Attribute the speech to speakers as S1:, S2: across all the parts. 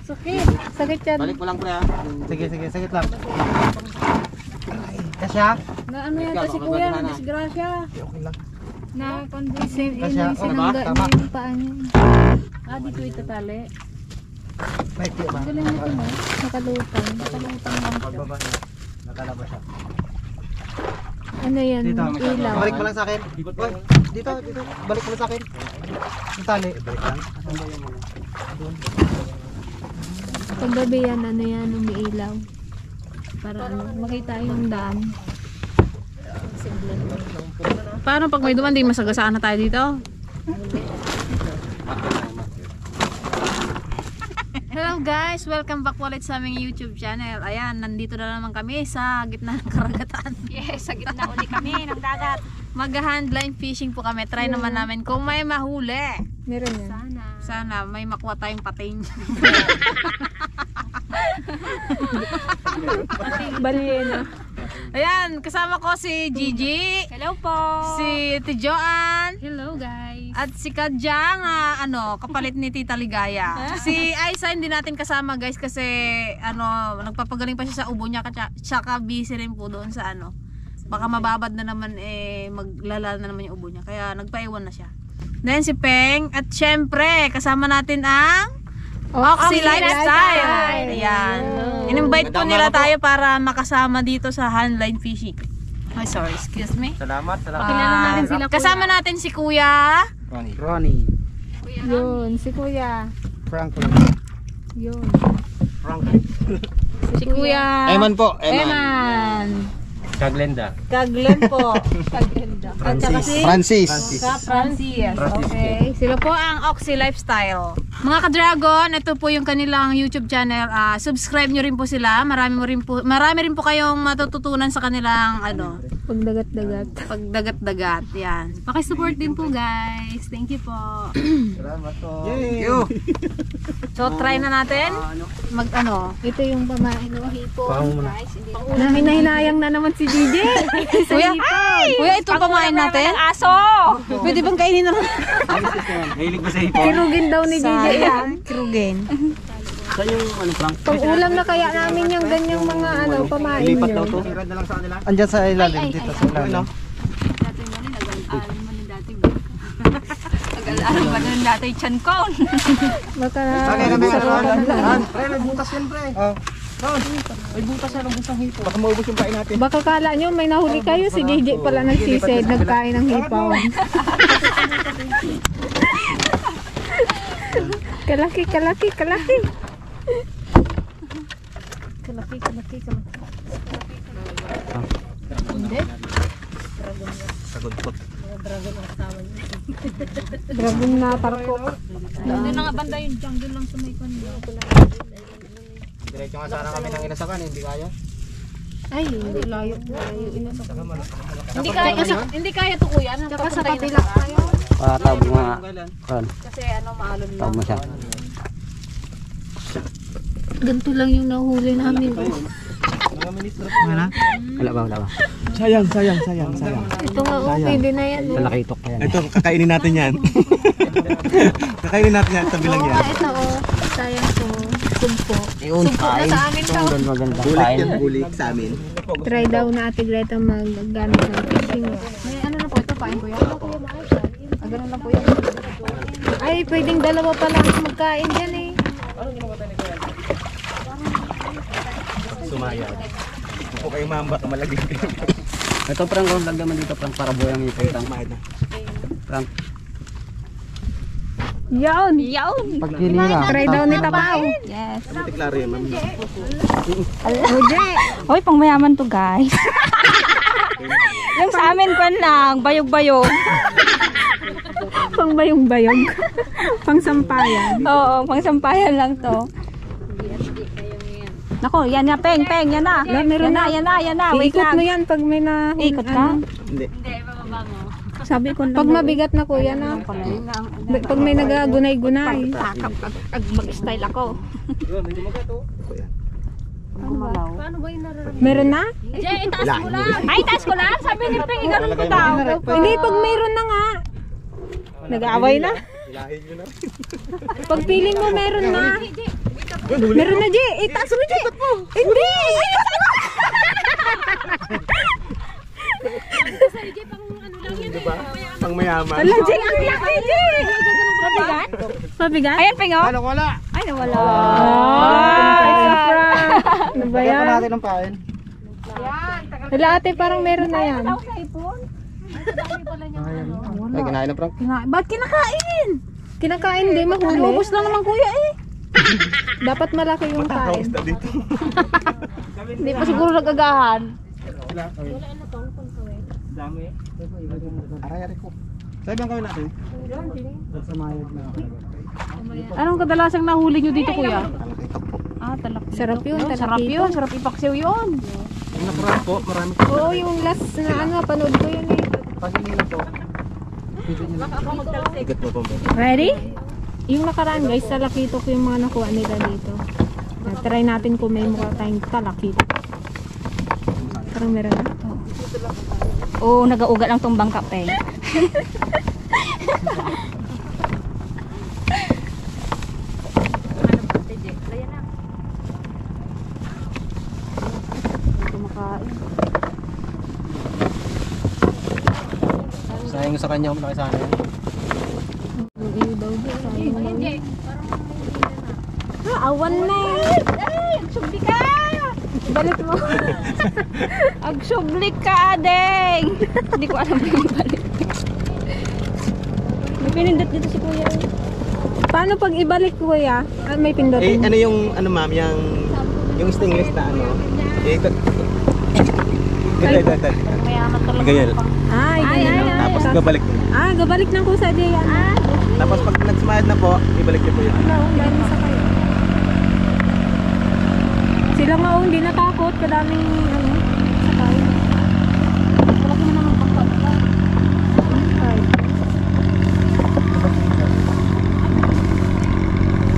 S1: Sakit. Sakit yan.
S2: Balik mo lang pre ha.
S3: Sige, sakit lang. Kasya?
S1: Na ano yata si kuya, disgrasya.
S3: Okay lang.
S1: Na condition
S3: Kasya,
S1: sinangga
S3: tama.
S1: niya yung paa niya. Dito itatali.
S3: May tiyo ba?
S1: Galing nito no? Nakalutang lang siya.
S3: Pagbaba niya. Nakalabas siya.
S1: Ano yan?
S3: Dito,
S1: Ilaw.
S3: balik mo lang sa akin. Oy, dito. Balik mo lang sa akin. Yung tali. Balik lang.
S1: Paggabi yan, ano yan, umiilaw. Para ano, makita yung daan.
S4: Paano pag may duman, di masagasaan na tayo dito? Hello guys! Welcome back ulit sa aming YouTube channel. Ayan, nandito na naman kami sa gitna ng karagatan.
S5: Yes, sa gitna uli kami ng dagat.
S4: Mag-handline fishing po kami. Try naman namin kung may mahuli.
S1: Meron yan.
S4: Sana may makuha tayong pating.
S1: Balena.
S4: Ayan, kasama ko si Gigi.
S5: Hello po.
S4: Si Ate Joanne.
S5: Hello guys.
S4: At si Kadyang, kapalit ni Tita Ligaya. Si Aisa hindi natin kasama guys kasi nagpapagaling pa siya sa ubo niya, tsaka busy rin po doon sa baka mababad na naman maglala na naman yung ubo niya. Kaya nagpaiwan na siya. Then si Peng at syempre kasama natin ang Oxy Lifestyle. Ayan. In-invite po nila tayo para makasama dito sa handline fishing. Ay, sorry, excuse me.
S3: Salamat.
S5: Kilala natin sila, kuya.
S4: Kasama natin si Kuya
S3: Ronnie.
S1: Yun, si kuya.
S3: Franklin.
S1: Yun.
S4: Si Kuya
S2: Eman po.
S4: Eman.
S3: Kaglenda.
S4: Kaglen po. At saka si
S2: Francis.
S4: Francis. Okay. Sila po ang Oxy Lifestyle. Mga ka-dragon, ito po yung kanilang YouTube channel. Subscribe nyo rin po sila. Marami rin po kayong matututunan sa kanilang
S1: Pagdagat-dagat.
S4: pagdagat-dagat. Yan.
S5: Pakisupport din po guys. Thank you po.
S3: Salamat po.
S4: So try na natin.
S1: Ito yung pamain ng hipo.
S3: Pahong mo na.
S1: Guys, Nahinayang na naman si DJ.
S4: Kuya, itong pamain natin.
S5: Aso!
S4: Pwede bang kainin na?
S3: Mahilig ba sa hipon?
S1: Kirugin daw ni DJ yan.
S4: Kirugin.
S3: Saan yung Frank?
S1: Pang ulam na kaya namin yung ganyang mga pamain
S3: Lipat daw
S1: nyo.
S3: to. Tirad na lang sa kanila. Andyan sa ilalim dito sa ilalim.
S5: Nag-alam ba nun dati chan ko?
S1: Baka
S3: Pre, may butas yan pre. May butas yan, ubos ng hipo. Baka maubos yung kain natin.
S1: Baka kala nyo may nahuli kayo, si DJ pala nagsisid, nagkain ng hipaw. Kalaki.
S4: Hindi.
S3: Sagod-pot.
S1: Dragon na tarko.
S4: Doon na nga banda yung jungle lang sa may kanila.
S3: Diretso nga sana kami ng inasakan, hindi kaya.
S1: Ay, hindi layo.
S4: Hindi kaya to kuya.
S1: Tsaka sa kapila kayo.
S2: Patab nga.
S4: Kasi maalon lang.
S2: Tab mo siya.
S1: Ganito lang yung nahuli namin.
S2: Wala ba?
S3: Sayang.
S1: Ito nga, pwede na yan.
S2: Talakitok pa yan.
S3: Ito, kakainin natin yan. Kakainin natin yan, tabi lang yan.
S1: Ito sayang to. Sumpo.
S2: Sumpo
S1: na sa amin to.
S2: Doon maganda.
S3: Bulik sa amin.
S1: Try daw na Ate Greta maggamit ng fishing.
S4: May na po ito, pain ko yan. Ganun lang po yan.
S1: Ay, pwedeng dalawa pa lang magkain dyan eh.
S3: Sumaya. Upo kayo mamba, kamalagay kayo.
S2: Ito Frank, kung lagdaman dito Frank para buhay ang ipon. Frank.
S1: Yan!
S2: Pag hinira.
S1: Try daw ni Tapaw.
S5: Yes.
S3: Deklaro yan, ma'am.
S5: Hoy, pang mayaman to guys. Yung sa amin kwan lang, bayog-bayog.
S1: Pang bayong-bayog. Pang sampayan.
S5: Oo, pang sampayan lang to. Nako, yan na, Peng, yan na.
S1: Meron na.
S5: Yan na. Wait
S1: Ikot mo
S5: lang.
S1: yan pag may na...
S5: Ikot ka?
S3: Hindi.
S1: Sabi ko pag mabigat na kuya na. Pag may nagagunay-gunay.
S5: Mag-style ako.
S1: Meron na?
S5: Jay, taas ko lang. Ay, taas ko lang. Sabi ni Peng, ganun ko daw.
S1: Hindi, pag mayroon na nga. Nag-aaway na.
S3: Ilahin nyo na rin.
S1: Pag feeling mo meron na. Meron na, G. Itaas mo, G. Hindi.
S3: Diba? Pang mayaman.
S1: Ala, G. Ang laki, G. Mabigat? Mabigat?
S5: Ayan, Pingo.
S3: Ano, wala?
S5: Ay, nawala.
S1: It's a prank. Ano ba yan?
S3: natin ang pain.
S1: Wala, ate, parang meron na yan.
S3: Ay, kinain na prank.
S4: Ba't kinakain?
S1: Kinakain, di mahuli.
S4: Ubus lang naman kuya eh.
S1: Dapat malaki yung kain.
S3: Basta dito.
S4: Hindi pa siguro nagagahan.
S3: Dami. Aray ko. Saan bang kawin natin? Sa mayad na.
S4: Anong kadalasang nahuli nyo dito kuya?
S3: Talakita po.
S4: Ah, talak.
S1: Sarap yun,
S4: Sarap
S1: talakito.
S4: yun, sarap ipaksiw yun.
S3: Yung nakaraan po, marami po.
S1: Oo, yung last na ano, panood ko yun eh.
S3: Pagiging na po. Igat po po.
S1: Ready? Yung nakaraan guys, talakito ko yung mga nakuha nila dito. Try natin kung may mukha tayong talakito. Parang meron na.
S5: Oo, nag-augat lang tong bangka, Peng.
S3: Sayang sa kanya, malaki sana yan.
S1: Iyo daw dyan. Awan na eh.
S5: Agsubli ka!
S1: Balik mo.
S5: Agsubli ka, adeng! Hindi ko alam kung ibalik. May pinindot dito si Kuya.
S1: Paano pag ibalik kuya? Ah, may pindutin.
S3: Ano yung, ano ma'am, yung stainless na ano? Ito. Ganyan.
S4: Mayaman talaga.
S3: Ganyan.
S1: Ay, ganyan.
S3: Tapos gabalik mo.
S1: Ah, gabalik ng kusa di yan.
S3: Tapos pag nag-smile na po, ibalik niyo po yun.
S1: Galing sa kayo. Sila nga oh, hindi natakot. Kadaming ano, sakay. Wala ko na naman pagpapalala.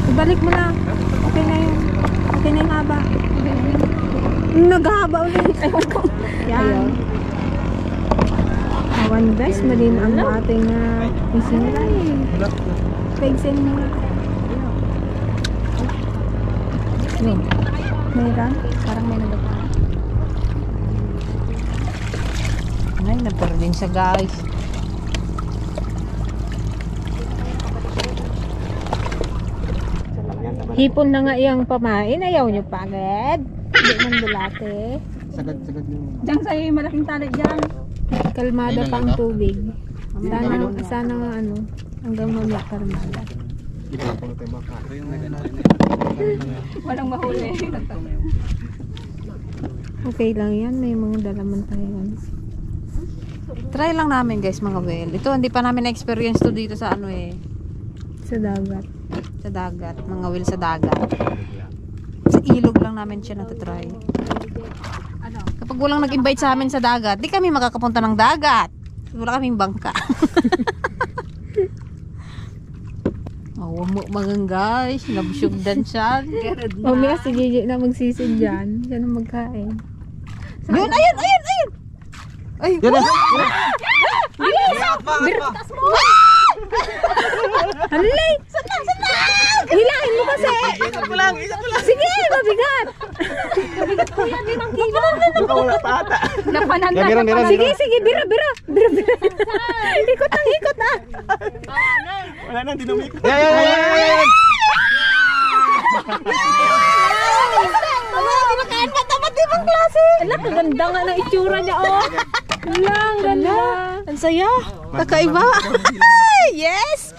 S1: Ibalik mo na. Okay na yun. Okay na yung haba. Naghahaba ulit. Yan. Awan guys, malin ang ating fishing line. Pegsin mo. Yun. Mayroon? Parang may nagapa.
S4: Ay, naparin siya guys.
S1: Hipon na nga iyang pamain. Ayaw nyo pa agad. Hindi man bulate.
S3: Sagad yung...
S5: Diyan sa'yo yung malaking tali dyan.
S1: Kalmada pa ang tubig. Sana nga ano, hanggang mamaya kalmada.
S3: Iba po na tayo maka.
S5: Walang mahuli.
S1: Okay lang yan. May mga dalaman tayo.
S4: Try lang namin guys mga well. Ito hindi pa namin na-experience to dito sa ano eh.
S1: Sa dagat.
S4: Sa dagat. Mga well sa dagat. Sa ilog lang namin siya natatry. Kapag walang nag-invite sa amin sa dagat, di kami makakapunta ng dagat. Wala kaming bangka. Oh, magang guys. Nabsyugdan siya.
S1: Mamaya si Gigi na magsisid dyan. Yan ang magkain.
S4: Yun, ayun. Ay,
S3: Yan na!
S1: Halay! Hilahin mo kasi!
S3: Isa pa lang!
S1: Sige, mabigat!
S3: Baka wala pa ata.
S5: Napananda.
S3: Meron.
S1: Sige, bira. Ikot na!
S3: Wala na, hindi na umikot. Yan!
S1: Ala, kaganda nga ng itsura niya, oh! Ala, ang ganda!
S4: ang saya. Kakaiba. Yes!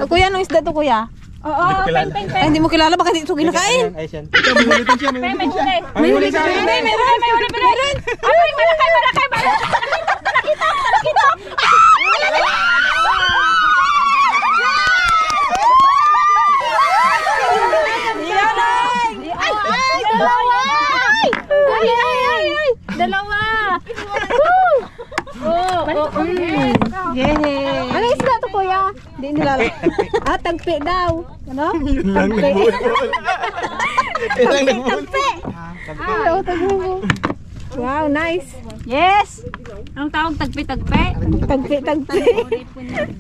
S4: Kuya, anong isda to kuya?
S5: Oo, peng.
S4: Ay, hindi mo kilala, baka hindi ito kinakain.
S3: Ay, siyan. Ito, may huli din siya.
S5: May huli ka rin. May huli. Ay, malakay.
S1: Dalawa!
S4: Yay!
S1: Ano isda to, kuya? Hindi nilala. Tagpi daw. Ano?
S3: Yun lang nagbuhol. Yun lang nagbuhol.
S1: Tagpi mo. Wow, nice.
S5: Yes! Anong tawag? Tagpi-tagpi?
S1: Tagpi-tagpi.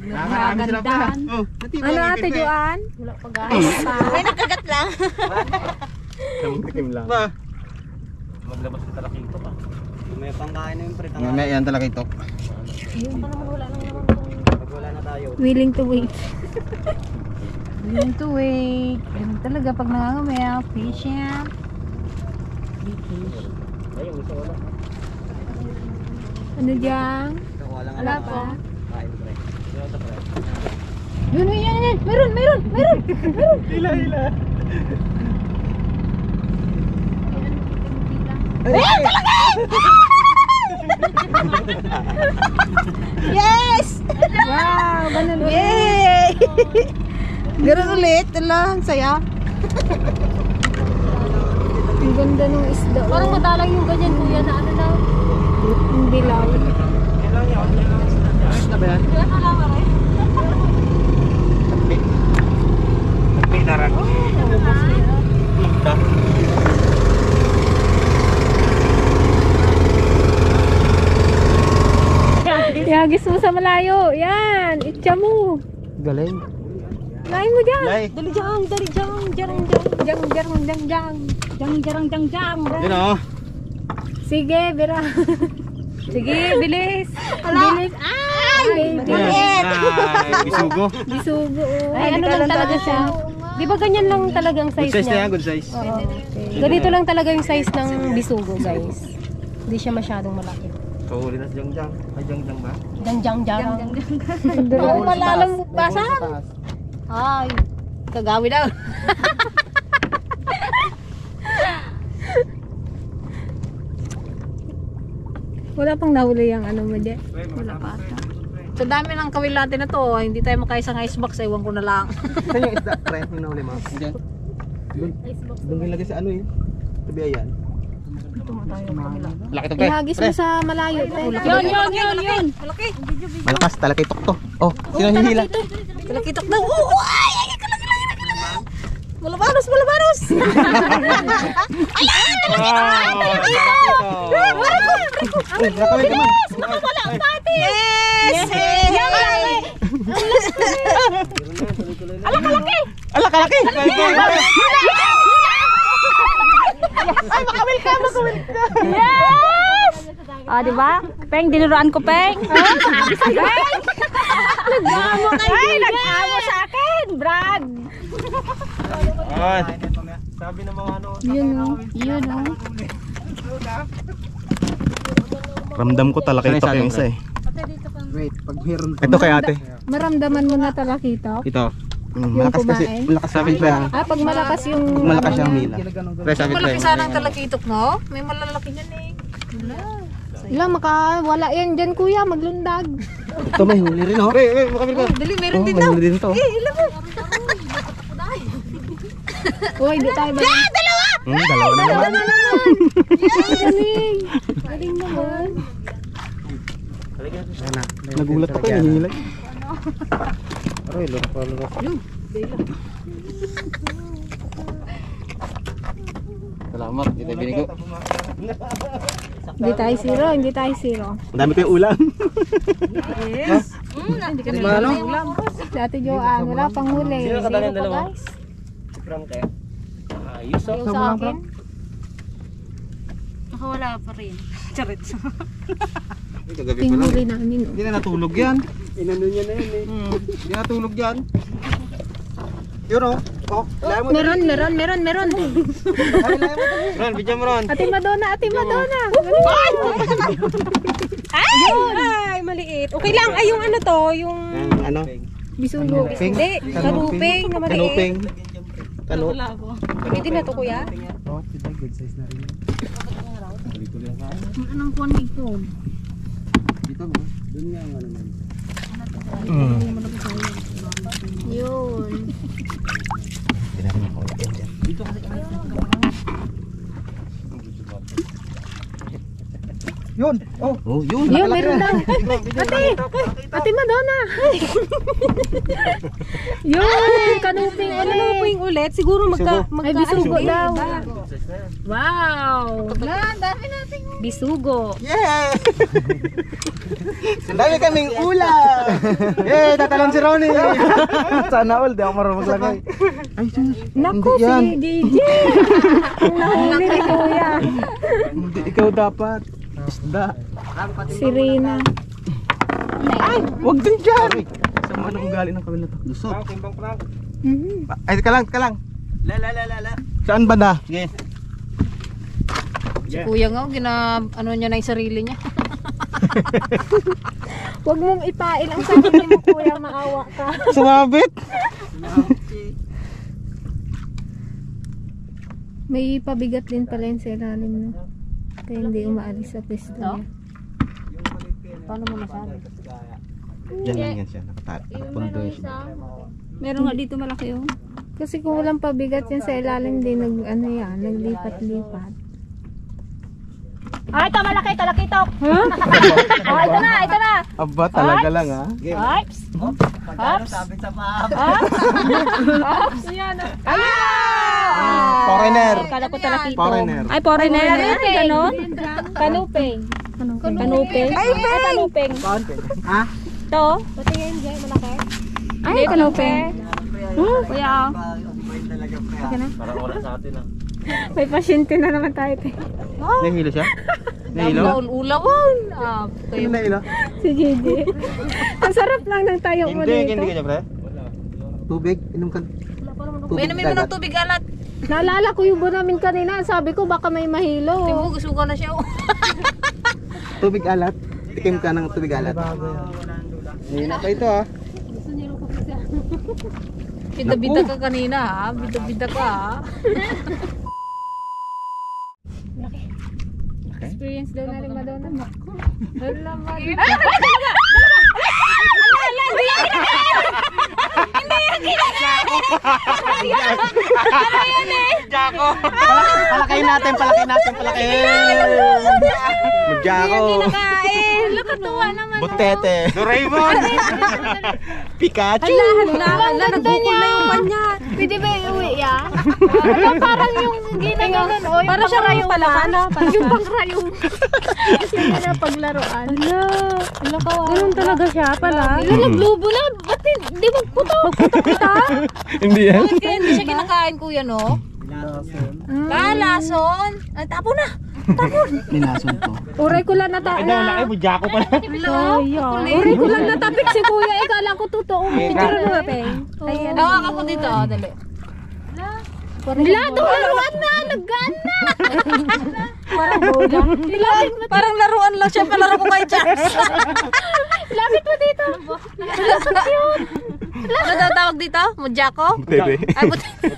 S3: Nakakarami sila pa. Oh, natibay
S1: Ano
S3: yung
S1: ate
S3: pipi.
S1: Joan?
S5: Wala pa guys.
S4: Ay, nagkagat lang.
S3: Tikim lang. Ba?
S2: Maglabas ng talakito ka. May pangkain na yung pre.
S3: Mamaya yan talaga ito.
S2: Pag wala na tayo.
S1: Willing to wait.
S4: Willing to wait. Ganun talaga pag nangangamaya. Patient.
S2: Ayun, gusto wala.
S1: Ano dyan?
S2: Wala pa. Kain pre. Wala sa pre.
S4: Yun, yan. Meron.
S3: Hila.
S4: Yes!
S1: Wow, ganun ulit.
S4: Yay! Ganun ulit. Ang saya.
S1: Ang ganda ng isda.
S5: Parang madalang yung ganyan kuya na ano na.
S1: Hindi lang.
S3: Ayos na ba yan? Pinaran.
S1: Yagis mo sa malayo. Yan. Itcha mo.
S3: Galing.
S1: Lain mo dyan.
S3: Lay.
S5: Dali jang, jarang.
S1: Jang.
S5: Jang.
S3: Yun o.
S1: Sige, Bira.
S5: Sige, bilis.
S1: Bilis. Ay, baby.
S3: Ay, bisugo.
S1: Bisugo.
S5: Ay, ano lang talaga siya. Di ba ganyan lang talaga ang
S3: Good
S5: size
S3: size na
S5: niya?
S3: yan, good size.
S5: Ganito lang talaga yung size ng bisugo, guys. Hindi siya masyadong malaki.
S3: Kahuli na si Jang. Ay, Jang ba?
S5: Jang.
S4: Oo, malalang basang. Ay, kagawi daw.
S1: Wala pang nahuli yung ano mo dyan.
S4: Wala pa ata. Sa dami ng kawil natin na to, hindi tayo makaisang icebox, ewan ko na lang.
S3: Saan yung isda? Pre, yung nahuli mo. Diyan. Doon nilagay sa ano eh. Tabi ayan. Laki to pre.
S1: Ihagis mo sa malayo.
S5: Yun.
S4: Malaki.
S3: Malakas, talakitok to. Oh, sino hihila?
S4: Talakitok daw. Oh, ay, kalaki. Malabanos.
S3: Uy, nakawin ka man.
S4: Yes!
S3: Ala, kalaki!
S5: Ah, di ba? Peng, dinuruan ko, Peng. Nag-amo sa akin, Brad.
S3: Ay. Sabi ng mga ano.
S5: Yun.
S3: Ramdam ko talakitok yung isa eh. Wait, pag meron. Ito kay ate.
S1: Maramdaman mo na talakito.
S3: Ito.
S1: Yung
S3: Malakas kasi.
S1: kumain?
S3: Malakas sa akin pre ha.
S1: Ah, pag malakas yung...
S3: Pag malakas siyang hila. Pre, sabi pre.
S4: Malaki sana ang talakitok, no? May malalaki niyan eh.
S1: Wala, wala yan dyan kuya, maglundag.
S3: Ito may huli rin oh. Pre, makapil ka.
S4: Dali, meron din
S3: May
S4: daw.
S3: huli din to.
S1: Uy, di tayo ba?
S4: Dalawa!
S3: Dalawa na naman.
S1: Galing. Galing naman.
S3: Nagulat ako yung hinilay. Aroy, loro pa loro. Salamat, dito binigo.
S1: Hindi tayo zero.
S3: Ang dami ko yung ulam.
S4: Yes. Hindi kami
S3: Ano?
S4: ulam.
S1: Si Ate Joanne, wala pang huli.
S2: Sino ka tayo
S1: Zero pa,
S2: dalawa?
S1: guys.
S2: Si Frank eh. Ayos oh.
S1: Yung sa akin.
S5: Nakawala pa rin. Charit.
S3: Kagabi
S1: Yung
S3: pa lang.
S1: huli namin.
S3: Hindi na natulog yan.
S2: Inano niya na yun eh.
S3: Hindi na natulog yan. Yun o. Oh, lahat mo.
S1: Meron.
S3: Ron, bigyan mo Ron.
S1: Ate Madonna.
S5: Ay, maliit. Okay lang. Ay, yung ano to, yung
S3: Ano?
S1: Bisugo.
S3: Kanuping.
S5: Hindi, kanuping na maliit.
S3: Kanuping. Kanu.
S5: Pwede na to, kuya.
S3: Oh, good size na rin.
S4: Anong kuwan ito?
S3: Dito mo. Doon nga ang ano man.
S1: Yun.
S3: Yun. Oh.
S2: Oh, yun.
S1: Yun, meron daw. Ate Madonna. Yun, kanuping ulit.
S5: ulit? Siguro
S1: Ay, bisugo daw. Wow.
S4: Dami natin.
S1: Bisugo.
S3: Yeah! Dami kaming ulam! Eh, tatalon si Ronnie! Sana all, di ako marunong maglagay. Ay,
S1: Naku,
S3: Hindi yan.
S1: si DJ. Ang nahuli ni Kuya.
S3: hindi ikaw dapat. Isda.
S1: Si Rina.
S3: Ay, wag din dyan! Saan man ang ugali ng kawil na to?
S2: Lusot.
S3: Ay, ka lang. Saan ba na?
S2: Sige.
S4: Si kuya nga, ano niya na yung sarili niya.
S1: Huwag mong ipail ang sarili mo, Kuya. Maawa ka.
S3: Sumabit!
S1: May pabigat din pala yun sa ilalim, no? Kaya hindi umaalis sa pwesto niya.
S4: Paano mo nasabi?
S3: Yan lang yan siya. Nakapundo yan siya.
S5: Meron nga dito malaki oh.
S1: Kasi kung walang pabigat yan sa ilalim, din naglipat-lipat.
S5: Ay, ito malaki, talakitok. Oh, ito na.
S3: Aba, talaga lang ha.
S5: Ops. Ops. Ops. Yan.
S3: Foreigner.
S5: Kala ko talakito.
S3: Foreigner.
S5: Ay, foreigner. Ay, ganon.
S1: Kanuping.
S5: Kanuping. Ay, kanuping.
S3: Ha?
S5: Ito.
S1: Patingin dyan, malaki.
S5: Ay, kanuping. Kuya.
S1: May pasyente na naman tayo, te.
S3: Nahilo siya? Nahilo?
S4: Ulawan.
S3: Ano nahilo?
S1: Si Gigi. Ang sarap lang ng tayo mo dito.
S3: Hindi ka niya, pre? Tubig? Inom ka?
S4: May namin mo ng tubig alat.
S1: Naalala ko yung namin kanina. Sabi ko baka may mahilo.
S4: Tingnan mo, gusto ko na siya.
S3: Tubig alat? Tikim ka ng tubig alat. Hindi na pa ito ha.
S4: Bida-bida ka kanina ha. Bida-bida ka ha.
S1: Experience daw na rin Madonna. Wala man.
S3: Jako! Palakayin natin. Magyako!
S1: Nakatuwa naman.
S3: Butete! Doraemon! Pikachu!
S5: Nagbukol na yung kanya.
S1: Pwede ba iuwi ya? Parang yung ginaganon. O, yung
S5: Parang siya rayong pala.
S1: Yung pangrayong. Yung na paglaruan. Ala ka.
S5: Ganun talaga siya pala.
S1: Naglubo na. Ba't hindi magputok? Magputok kita?
S3: Hindi yan?
S4: Bakit kaya hindi siya kinakain kuya no? Lason. Ay, tapo na.
S2: Minason to.
S1: Uray ko lang nata.
S3: Magyako pala.
S1: Uray ko lang natapik si kuya. Ikala ko totoo. Picture mo ba, Peng? Ayan.
S4: Tawag ako dito. Dali.
S1: Lado, laruan na. Naggaan na. Parang bola.
S4: Parang laruan lang siya. Palaro ko kay Charles.
S1: Lapit mo dito.
S4: Ano daw tawag dito? Mujako?
S3: Butete.
S4: Ay, butete.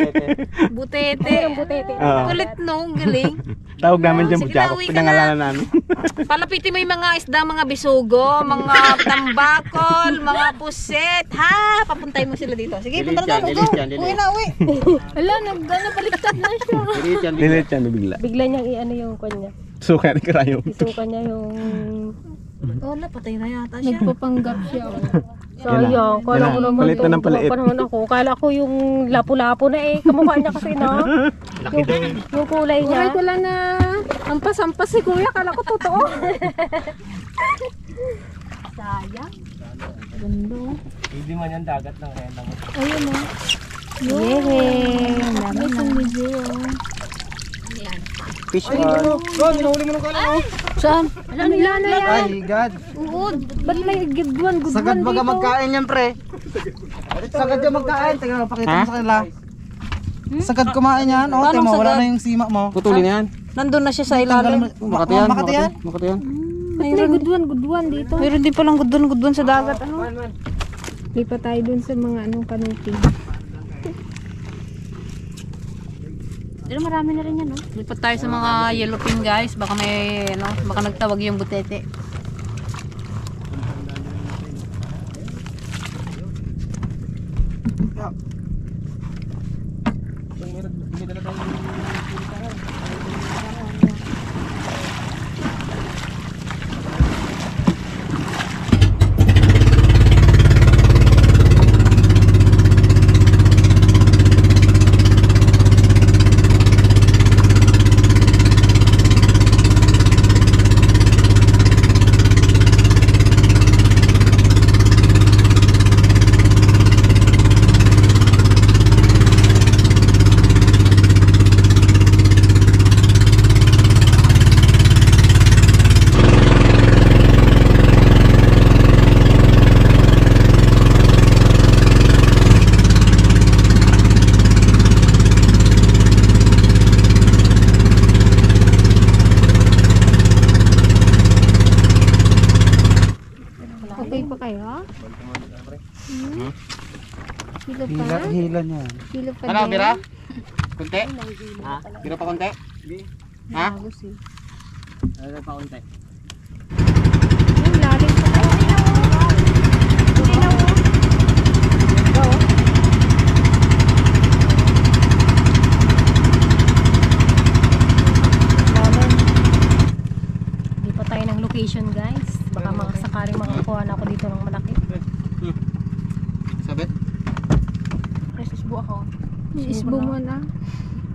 S4: Butete.
S1: Butete.
S4: Kulit no, galing.
S3: Tawag namin dyan
S4: Sige
S3: Magyako.
S4: na, uwi ka
S3: Pinangalanan namin.
S4: Palapitin mo yung mga isda, mga bisugo, mga tambakol, mga puset, ha? Papuntay mo sila dito. Sige, punta na doon. Uwi na, uwi.
S1: Ala, baliktad na siya.
S3: Lilit yan, bigla.
S5: Bigla niyang i-ano yung kanya.
S3: Suka rin karayong.
S5: Isuka niya yung...
S4: Oh, napatay na yata siya.
S1: Nagpapanggap siya.
S5: Sayang. Kala ko naman
S3: Palit na ng paliit.
S5: panahon ako. Kala ko yung lapu-lapu na eh. Kamukha niya kasi no? Yung kulay niya.
S1: Uray ko lang na ampas-ampas si kuya. Kala ko totoo.
S5: Sayang.
S3: Hindi man yan dagat ng kaya lang.
S1: Ayun o.
S5: Yehey.
S1: May isang video.
S3: Fish on. God, hinahuli mo ng kala mo.
S4: Saan?
S1: Ano yan na yan?
S3: Ay, God.
S1: Ba't may gudwan
S3: Sagad
S1: dito?
S3: baga magkain yan, pre. Sagad yan magkain. Tingnan mo, pakita mo sa kanila. Sagad kumain yan. O,
S4: Anong
S3: tingnan mo, wala
S4: sagad?
S3: na yung sima mo.
S2: Putulin na yan.
S4: Nandun na siya sa ilalim.
S3: Makati yan.
S2: Makati yan.
S1: Ba't may gudwan dito?
S4: Meron din palang gudon sa dagat. Ano?
S1: Lipat tayo dun sa mga kanuping.
S5: Pero marami na rin yan no?
S4: Lipat tayo sa mga yellowfin guys. Baka may, baka nagtawag yung butete.
S1: Hilo pa.
S3: Hila niya.
S1: Hilo pa
S2: Ano,
S1: din.
S2: Bira? Kunti? Ha? Bira pa kunti? Ha? Ano pa kunti?
S1: Yung lalim pa tayo.
S5: Hindi pa tayo ng location guys. Baka sakaling makakuha na ako dito ng malaki.
S2: Sabi?
S5: Isbo ako.
S1: Isbo mo na.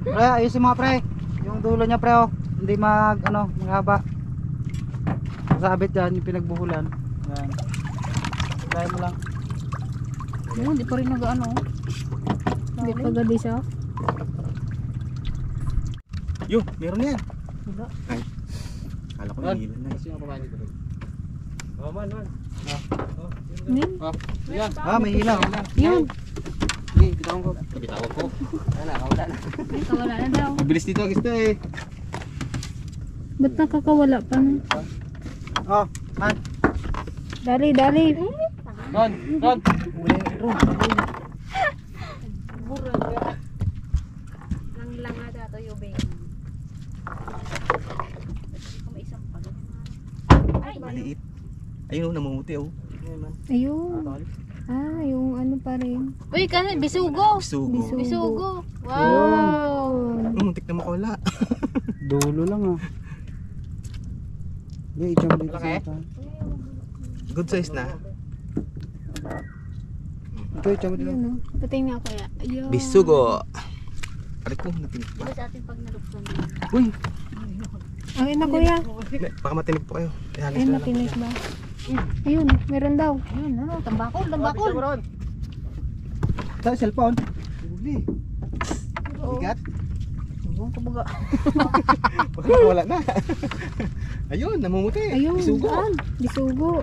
S3: Pre, ayusin mo pre. Yung dulo niya pre oh. Hindi maghaba. Sabit yan yung pinagbuhulan. Yan. Try mo lang.
S5: Hindi pa rin nag-ano.
S1: Hindi pa gadi siya.
S3: Yo, meron yan.
S5: Diba?
S3: Ay. Kala ko hilan na.
S2: Kasi yung papain dito.
S3: Oh, man.
S1: Nin?
S2: Oh, yan.
S3: Ah, may hila.
S1: Yun.
S2: Hindi, bitawan ko. Bitawan ko. Wala na.
S1: Nakawala na daw.
S2: Mabilis dito, gusto eh.
S1: Ba't nakakawala pa na?
S3: Oh, man.
S1: Dali, dali.
S2: Ron.
S5: Lang ata to yung baby.
S3: Maliit. Ayun, namumuti oh.
S1: Ayun. Ah, yung ano pa rin.
S4: Uy, kasi bisugo.
S3: Sugo.
S4: Bisugo. Wow.
S3: Muntik na makawala. Dulo lang ah. Hindi, i-jump dito sa mata. Good size na. Ito, i-jump dito.
S1: Ano? Patingin ako ya. Ayun.
S3: Bisugo. Aray ko, natinig pa. Uy,
S1: Ang ina kuya.
S3: baka matinig po kayo.
S1: Ay, matinig ba? Ayun, meron daw.
S5: Ayun, ano, tambakol.
S3: Sa cellphone. Huli. Bigat.
S5: Ayun, kabaga.
S3: Baka wala na. Ayun, namumuti.
S1: Ayun,
S3: Bisugo.
S1: saan? Bisugo.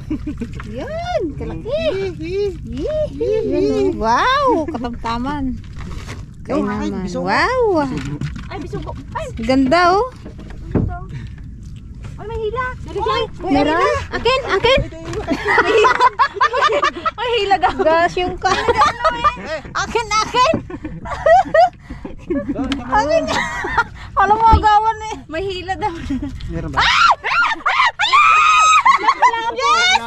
S1: Yan, kalaki.
S3: Hihi.
S1: Yan, oh. Wow, katamtaman.
S3: Yung akin,
S1: Kainaman.
S3: bisugo.
S1: Wow.
S5: Ay, bisugo. Ay,
S1: Ganda oh.
S5: may hila.
S1: Meron?
S5: Akin. Ay, hila daw.
S1: Gosh, yung ka.
S5: Akin. Akin. Alam mo, agawan eh. May hila daw.
S3: Meron ba?
S1: Yes.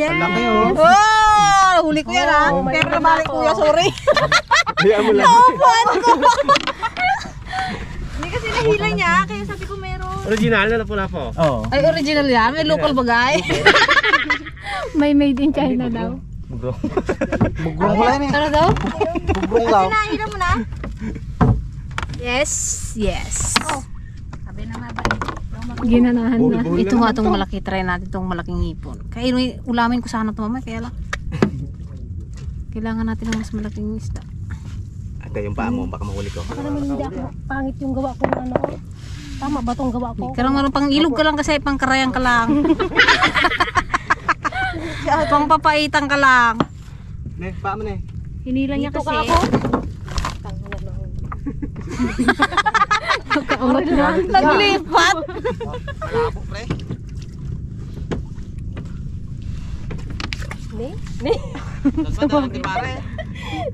S3: Ang laki oh.
S5: Oh, huli ko yan ha. Pero nabalik kuya, sorry.
S3: Hayaan mo lang.
S5: Hindi kasi nahila niya, kaya sabi ko meron.
S3: Original na pula po. Oo.
S5: Ay, original yan. May local bagay.
S1: May made in China daw.
S3: Bugrong. Bugrong wala na eh.
S5: Ano daw?
S3: Bugrong daw.
S5: Nahila mo na?
S4: Yes.
S5: Sabi na nga ba?
S1: Ginanahan na.
S4: Ito nga itong malaki. Try natin itong malaking hipon. Kaya ulamin ko sana ito mamaya. Kaya lang. Kailangan natin ng mas malaking isda.
S3: Ate, yung paa mo, baka mahuli ko.
S5: Baka naman hindi ako pangit yung gawa ko ng ano ko. Tama ba itong gawa ko?
S4: Karang marang pang ilog ka lang kasi pang karayang ka lang. Pang papaitan ka lang.
S3: Ne, paa mo ne.
S5: Hinila niya kasi.
S1: Kaungat na.
S4: Naglipat.
S3: Malabo, pre.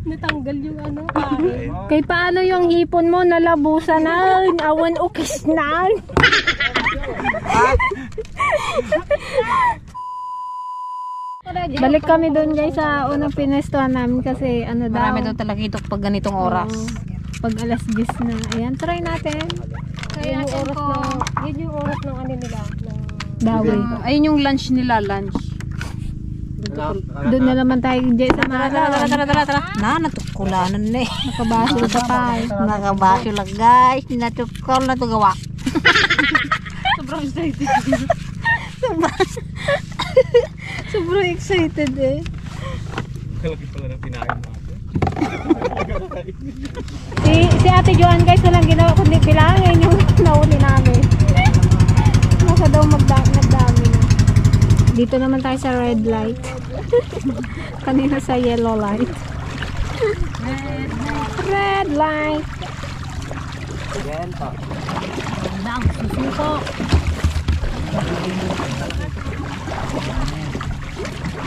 S5: Natanggal yung ano pare.
S1: Kay paano yung hipon mo nalabusan na? Awan ukis na. Balik kami doon guys sa unang pinestuhan namin kasi ano daw.
S4: Marami daw talakitok pag ganitong oras.
S1: Pag alas 10 na. Ayan, try natin.
S5: Yun yung oras ng ano nila.
S1: Dawi.
S4: Ayun yung lunch nila, lunch.
S1: Doon na naman tayo dyan sa
S4: Tara. Na, natukulanan na eh.
S1: Nakabaso sa pay.
S4: Nakabasyo lang guys. Natukol na ito gawa.
S5: Sobrang excited.
S1: Sobrang excited eh.
S3: Kalaki pala ng pinain natin.
S1: Si Ate Joan guys walang ginawa kundi bilangin yung nauli namin. Nasa daw nagdami na. Dito naman tayo sa red light. Kanina sa yellow light. Red light.
S2: Yan po.
S4: Nang susuko.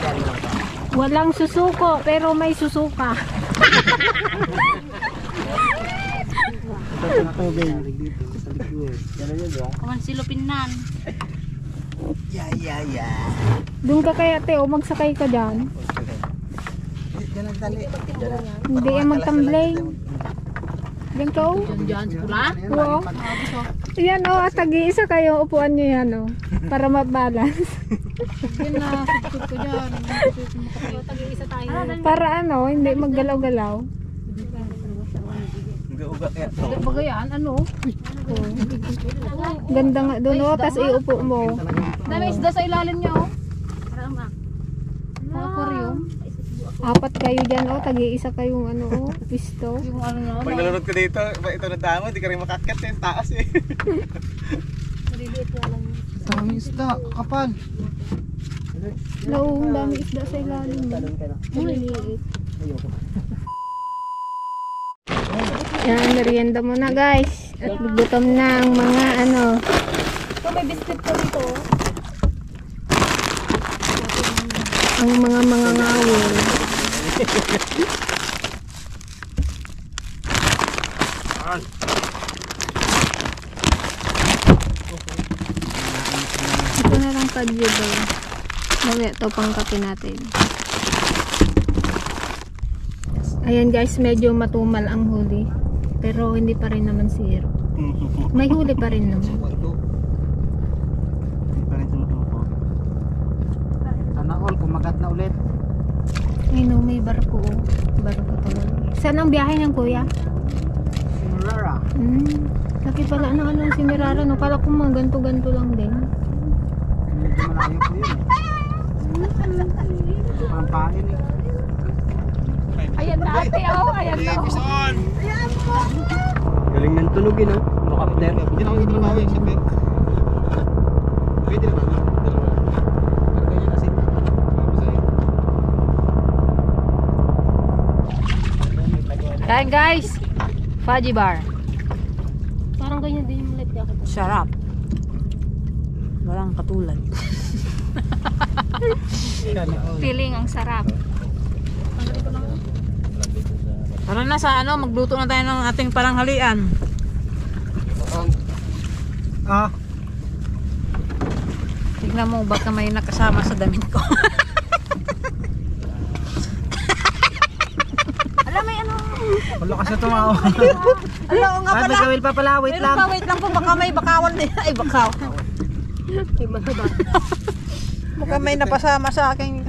S2: Yan lang po.
S1: Walang susuko, pero may susuka.
S3: Ito na tubig. Dito sa likod.
S2: Yan yun yung.
S5: Kaman silupin nan.
S1: Doon ka kaya, Teo, magsakay ka dyan.
S3: Yan ang tali.
S1: Hindi yan magtamblay. Diyan ka, oh.
S4: Diyan sa pula.
S1: Oo. Yan, oh, at tag-iisa kayo. Upuan nyo yan, oh. Para mabalance.
S4: Yan na, suksok ko dyan. Tag-iisa tayo.
S1: Para ano, hindi maggalaw-galaw.
S2: Uga kaya to.
S4: Bagayan, ano?
S1: Ganda nga doon, oh. Tapos iupo mo.
S4: Dami isda sa ilalim niya, oh. Aquarium.
S1: Apat kayo dyan, oh. Tag-iisa kayong ano, oh. Pisto.
S4: Yung ano na,
S2: Pag nalunod ko dito, ito na damo, di ka rin makakit yung taas eh.
S3: Daming isda. Kapal.
S1: Oo, dami isda sa ilalim. Maliliit. Yan, merienda muna guys. At gutom na ang mga ano.
S5: So may biscuit ko dito.
S1: Ang mga ngawil. Ito na lang kadyo ba? Mamaya ito pang kape natin. Ayan guys, medyo matumal ang huli. Pero hindi pa rin naman zero. May huli pa rin naman.
S3: Sana all, kumagat na ulit.
S1: Ay no, may barko. Oh. Barko tuloy. Saan ang biyahe ng kuya?
S3: Rara.
S1: Laki pala ng ano si Mirara. No? Kala ko mga ganto-ganto lang din.
S3: Medyo malayo po yun. Ito parang pain eh.
S1: Ayan na ate, oh. Ayan na.
S2: Galing ng tunog yun, no? Helicopter. Hindi na ako dito na yung ship eh. Pwede naman. Dalawa. Parang ganyan kasi.
S4: Kain guys. Fudgy bar.
S5: Parang ganyan din yung light niya.
S4: Sarap. Walang katulad.
S5: Feeling ang sarap.
S4: Tara na sa ano, magluto na tayo ng ating paranghalian.
S3: Ah,
S4: Tignan mo baka may nakasama sa damit ko.
S3: wala kasi tumawa.
S4: Ano nga
S3: Ay, may kawil pa pala, wait lang.
S4: Wait lang po, baka may bakawan din. Ay, bakaw. Baka may napasama sa aking